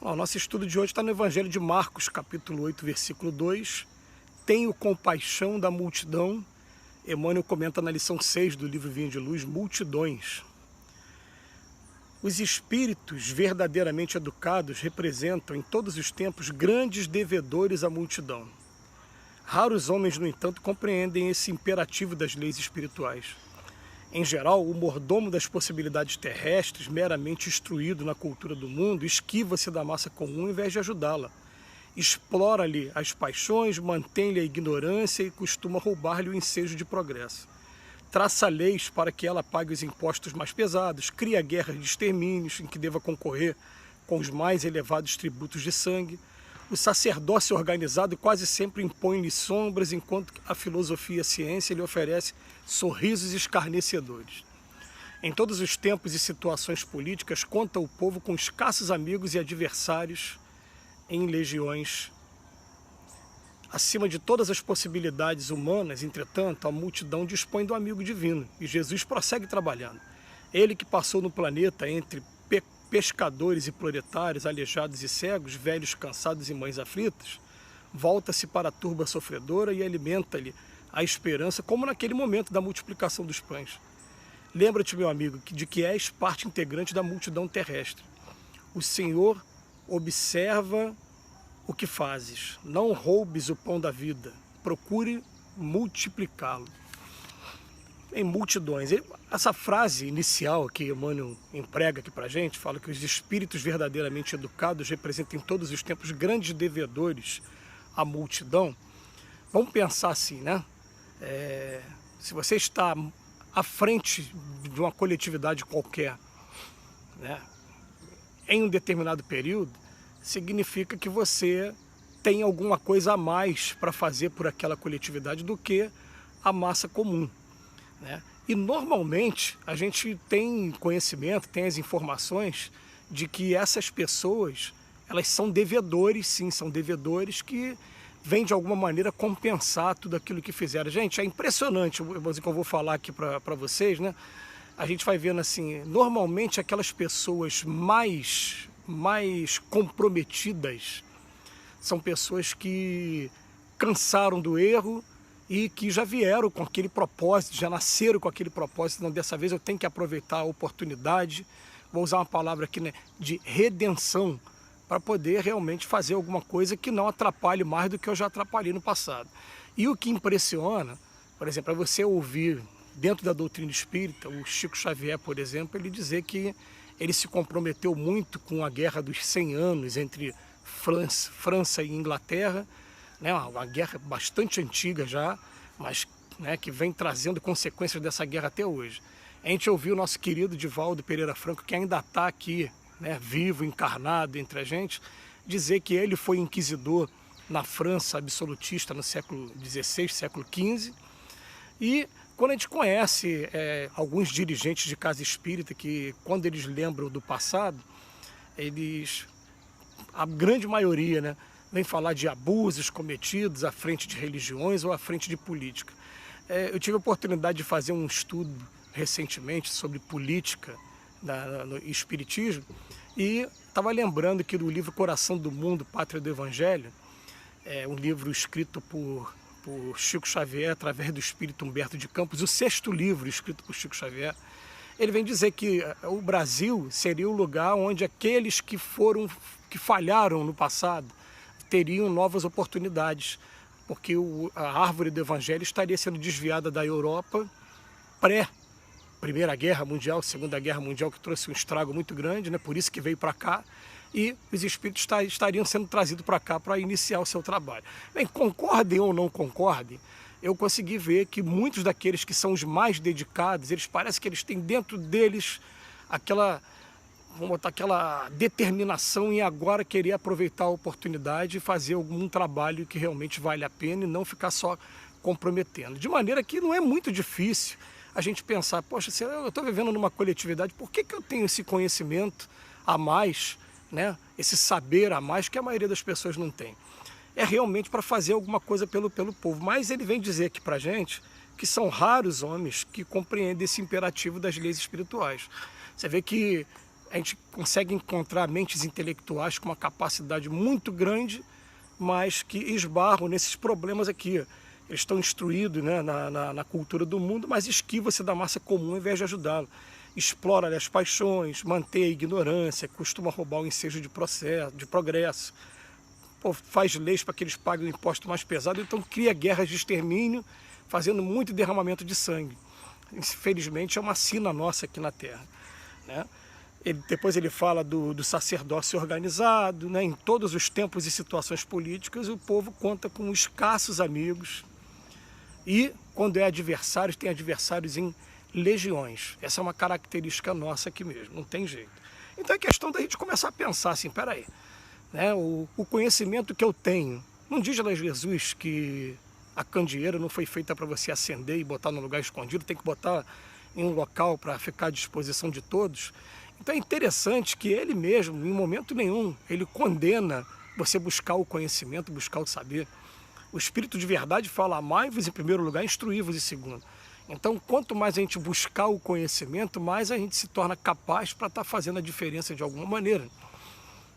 O nosso estudo de hoje está no Evangelho de Marcos, capítulo 8, versículo 2. Tenho compaixão da multidão. Emmanuel comenta na lição 6 do livro Vinha de Luz, multidões. Os espíritos verdadeiramente educados representam em todos os tempos grandes devedores à multidão. Raros homens, no entanto, compreendem esse imperativo das leis espirituais. Em geral, o mordomo das possibilidades terrestres, meramente instruído na cultura do mundo, esquiva-se da massa comum ao invés de ajudá-la. Explora-lhe as paixões, mantém-lhe a ignorância e costuma roubar-lhe o ensejo de progresso. Traça leis para que ela pague os impostos mais pesados, cria guerras de extermínios em que deva concorrer com os mais elevados tributos de sangue. O sacerdócio organizado quase sempre impõe-lhe sombras, enquanto a filosofia e a ciência lhe oferece sorrisos escarnecedores. Em todos os tempos e situações políticas, conta o povo com escassos amigos e adversários em legiões. Acima de todas as possibilidades humanas, entretanto, a multidão dispõe do amigo divino, e Jesus prossegue trabalhando. Ele que passou no planeta entre pescadores e proletários, aleijados e cegos, velhos cansados e mães aflitas, volta-se para a turba sofredora e alimenta-lhe a esperança, como naquele momento da multiplicação dos pães. Lembra-te, meu amigo, de que és parte integrante da multidão terrestre. O Senhor observa o que fazes. Não roubes o pão da vida. Procure multiplicá-lo. Em multidões. Essa frase inicial que Emmanuel emprega aqui para a gente, fala que os espíritos verdadeiramente educados representam em todos os tempos grandes devedores à multidão. Vamos pensar assim, né? Se você está à frente de uma coletividade qualquer, né, em um determinado período, significa que você tem alguma coisa a mais para fazer por aquela coletividade do que a massa comum, né? E normalmente a gente tem conhecimento, tem as informações de que essas pessoas, elas são devedores, sim, são devedores que vêm de alguma maneira compensar tudo aquilo que fizeram. Gente, é impressionante o que eu vou falar aqui para vocês, né? A gente vai vendo assim, normalmente aquelas pessoas mais comprometidas são pessoas que cansaram do erro e que já vieram com aquele propósito, já nasceram com aquele propósito. Não, dessa vez eu tenho que aproveitar a oportunidade, vou usar uma palavra aqui, né, de redenção, para poder realmente fazer alguma coisa que não atrapalhe mais do que eu já atrapalhei no passado. E o que impressiona, por exemplo, é você ouvir dentro da doutrina espírita, o Chico Xavier, por exemplo, ele dizer que ele se comprometeu muito com a Guerra dos 100 anos entre França e Inglaterra, né, uma guerra bastante antiga já, mas, né, que vem trazendo consequências dessa guerra até hoje. A gente ouviu o nosso querido Divaldo Pereira Franco, que ainda está aqui, né, vivo, encarnado entre a gente, dizer que ele foi inquisidor na França absolutista no século XVI, século XV, e quando a gente conhece alguns dirigentes de casa espírita que, quando eles lembram do passado, a grande maioria, né, vem falar de abusos cometidos à frente de religiões ou à frente de política. Eu tive a oportunidade de fazer um estudo recentemente sobre política no espiritismo e estava lembrando que do livro Coração do Mundo, Pátria do Evangelho, um livro escrito por Chico Xavier através do espírito Humberto de Campos, o 6º livro escrito por Chico Xavier. Ele vem dizer que o Brasil seria o lugar onde aqueles que falharam no passado teriam novas oportunidades, porque a árvore do Evangelho estaria sendo desviada da Europa pré-Primeira Guerra Mundial, Segunda Guerra Mundial, que trouxe um estrago muito grande, né? Por isso que veio para cá, e os espíritos estariam sendo trazidos para cá para iniciar o seu trabalho. Bem, concordem ou não concordem, eu consegui ver que muitos daqueles que são os mais dedicados, eles parecem que eles têm dentro deles aquela determinação em agora querer aproveitar a oportunidade e fazer algum trabalho que realmente vale a pena e não ficar só comprometendo. De maneira que não é muito difícil a gente pensar, poxa, se eu estou vivendo numa coletividade, por que eu tenho esse conhecimento a mais, né? Esse saber a mais que a maioria das pessoas não tem? É realmente para fazer alguma coisa pelo povo. Mas ele vem dizer aqui para a gente que são raros homens que compreendem esse imperativo das leis espirituais. Você vê que a gente consegue encontrar mentes intelectuais com uma capacidade muito grande, mas que esbarram nesses problemas aqui. Eles estão instruídos, né, na cultura do mundo, mas esquiva-se da massa comum ao invés de ajudá-lo. Explora as paixões, mantém a ignorância, costuma roubar o ensejo de progresso, faz leis para que eles paguem o imposto mais pesado, então cria guerras de extermínio, fazendo muito derramamento de sangue. Infelizmente é uma sina nossa aqui na Terra, né? Depois ele fala do sacerdócio organizado, né? Em todos os tempos e situações políticas o povo conta com escassos amigos e quando é adversário, tem adversários em legiões. Essa é uma característica nossa aqui mesmo, não tem jeito. Então é questão da gente começar a pensar assim, peraí, né? O conhecimento que eu tenho, não diz lá Jesus que a candeeira não foi feita para você acender e botar num lugar escondido, tem que botar em um local para ficar à disposição de todos. Então é interessante que ele mesmo, em momento nenhum, ele condena você buscar o conhecimento, buscar o saber. O Espírito de verdade fala, amai-vos em primeiro lugar, instruí-vos em segundo. Então, quanto mais a gente buscar o conhecimento, mais a gente se torna capaz para estar fazendo a diferença de alguma maneira.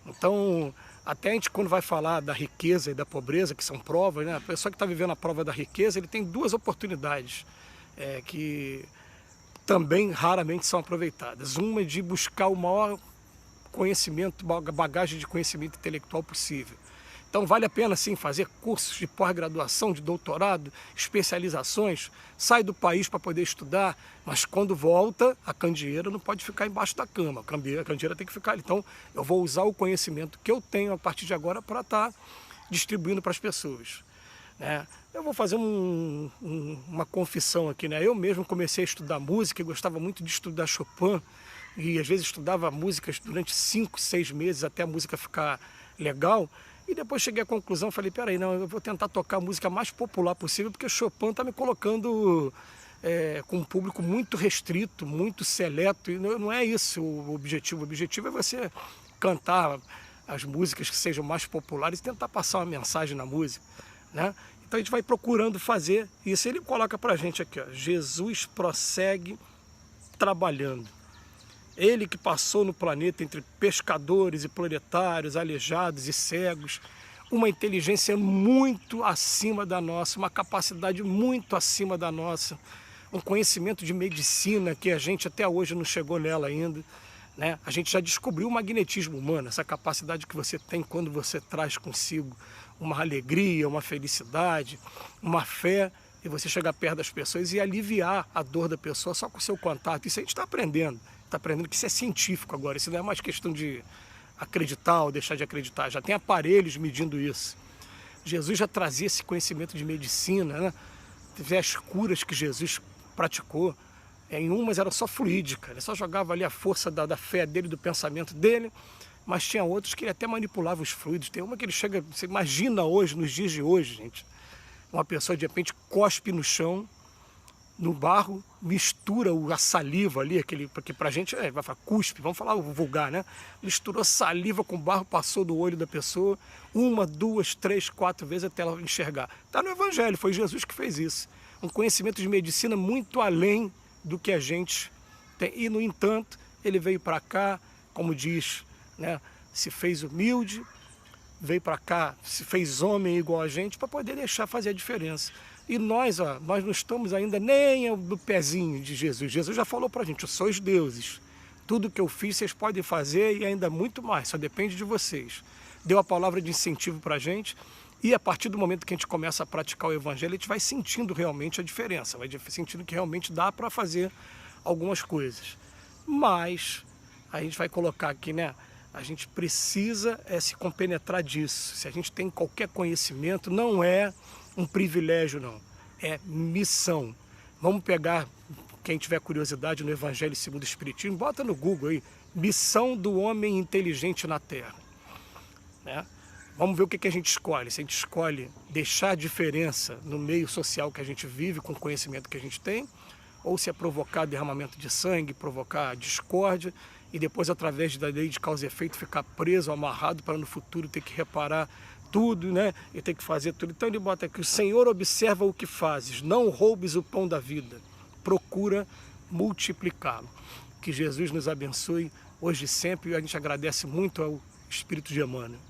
Então, até a gente quando vai falar da riqueza e da pobreza, que são provas, né? A pessoa que está vivendo a prova da riqueza, ele tem duas oportunidades que também raramente são aproveitadas. Uma é de buscar o maior conhecimento, bagagem de conhecimento intelectual possível. Então vale a pena sim fazer cursos de pós-graduação, de doutorado, especializações, sai do país para poder estudar, mas quando volta, a candeeira não pode ficar embaixo da cama, a candeeira tem que ficar ali. Então eu vou usar o conhecimento que eu tenho a partir de agora para estar distribuindo para as pessoas, né? Eu vou fazer uma confissão aqui, né? Eu mesmo comecei a estudar música e gostava muito de estudar Chopin e às vezes estudava músicas durante 5, 6 meses até a música ficar legal. E depois cheguei à conclusão, falei, peraí, não, eu vou tentar tocar a música mais popular possível, porque Chopin está me colocando com um público muito restrito, muito seleto, e não é isso o objetivo. O objetivo é você cantar as músicas que sejam mais populares e tentar passar uma mensagem na música, né? Então a gente vai procurando fazer isso. Ele coloca pra gente aqui, ó, Jesus prossegue trabalhando. Ele que passou no planeta entre pescadores e proletários, aleijados e cegos, uma inteligência muito acima da nossa, uma capacidade muito acima da nossa, um conhecimento de medicina que a gente até hoje não chegou nela ainda, né? A gente já descobriu o magnetismo humano, essa capacidade que você tem quando você traz consigo uma alegria, uma felicidade, uma fé, e você chegar perto das pessoas e aliviar a dor da pessoa só com o seu contato. Isso a gente está aprendendo que isso é científico agora, isso não é mais questão de acreditar ou deixar de acreditar, já tem aparelhos medindo isso. Jesus já trazia esse conhecimento de medicina, né? Teve as curas que Jesus praticou, em umas era só fluídica, ele só jogava ali a força da fé dele, do pensamento dele, mas tinha outros que ele até manipulava os fluidos. Tem uma que ele chega, você imagina hoje, nos dias de hoje, gente, uma pessoa de repente cospe no chão, no barro, mistura a saliva ali, porque pra gente vai falar cuspe, vamos falar o vulgar, né? Misturou saliva com barro, passou do olho da pessoa, 1, 2, 3, 4 vezes até ela enxergar. Está no Evangelho, foi Jesus que fez isso. Um conhecimento de medicina muito além do que a gente tem. E, no entanto, ele veio para cá, como diz, né? Se fez humilde, veio para cá, se fez homem igual a gente, para poder deixar fazer a diferença. E nós não estamos ainda nem no pezinho de Jesus. Jesus já falou para a gente, sois deuses. Tudo que eu fiz vocês podem fazer e ainda muito mais, só depende de vocês. Deu a palavra de incentivo para a gente e a partir do momento que a gente começa a praticar o Evangelho, a gente vai sentindo realmente a diferença, vai sentindo que realmente dá para fazer algumas coisas. Mas a gente vai colocar aqui, né? A gente precisa se compenetrar disso. Se a gente tem qualquer conhecimento, não é um privilégio, não. É missão. Vamos pegar, quem tiver curiosidade, no Evangelho segundo o Espiritismo, bota no Google aí, missão do homem inteligente na Terra, né? Vamos ver o que a gente escolhe. Se a gente escolhe deixar a diferença no meio social que a gente vive, com o conhecimento que a gente tem, ou se é provocar derramamento de sangue, provocar discórdia, e depois, através da lei de causa e efeito, ficar preso, amarrado, para no futuro ter que reparar tudo, né? E ter que fazer tudo. Então ele bota aqui, o Senhor observa o que fazes, não roubes o pão da vida, procura multiplicá-lo. Que Jesus nos abençoe hoje e sempre, e a gente agradece muito ao Espírito de Emmanuel.